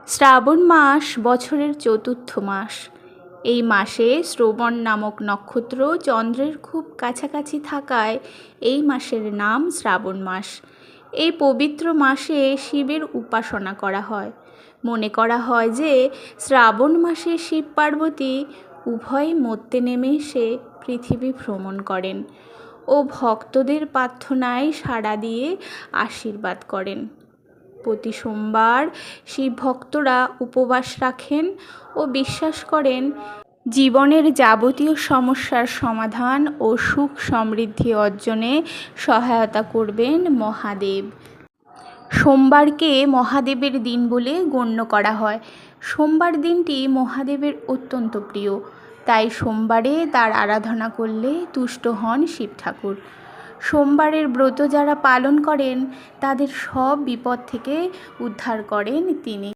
শ্রাবণ মাস বছরের চতুর্থ মাস। এই মাসে শ্রবণ নামক নক্ষত্র চন্দ্রের খুব কাছাকাছি থাকায় এই মাসের নাম শ্রাবণ মাস। এই পবিত্র মাসে শিবের উপাসনা করা হয়। মনে করা হয় যে শ্রাবণ মাসে শিব পার্বতী উভয় মর্ত্যে নেমে এসে পৃথিবী ভ্রমণ করেন ও ভক্তদের প্রার্থনায় সাড়া দিয়ে আশীর্বাদ করেন। প্রতি সোমবার শিব ভক্তরা উপবাস রাখেন ও বিশ্বাস করেন জীবনের যাবতীয় সমস্যার সমাধান ও সুখ সমৃদ্ধি অর্জনে সহায়তা করবেন মহাদেব। সোমবারকে মহাদেবের দিন বলে গণ্য করা হয়। সোমবার দিনটি মহাদেবের অত্যন্ত প্রিয়, তাই সোমবারে তার আরাধনা করলে তুষ্ট হন শিব ঠাকুর। সোমবারের ব্রত যারা পালন করেন তাদের সব বিপদ থেকে উদ্ধার করেন তিনি।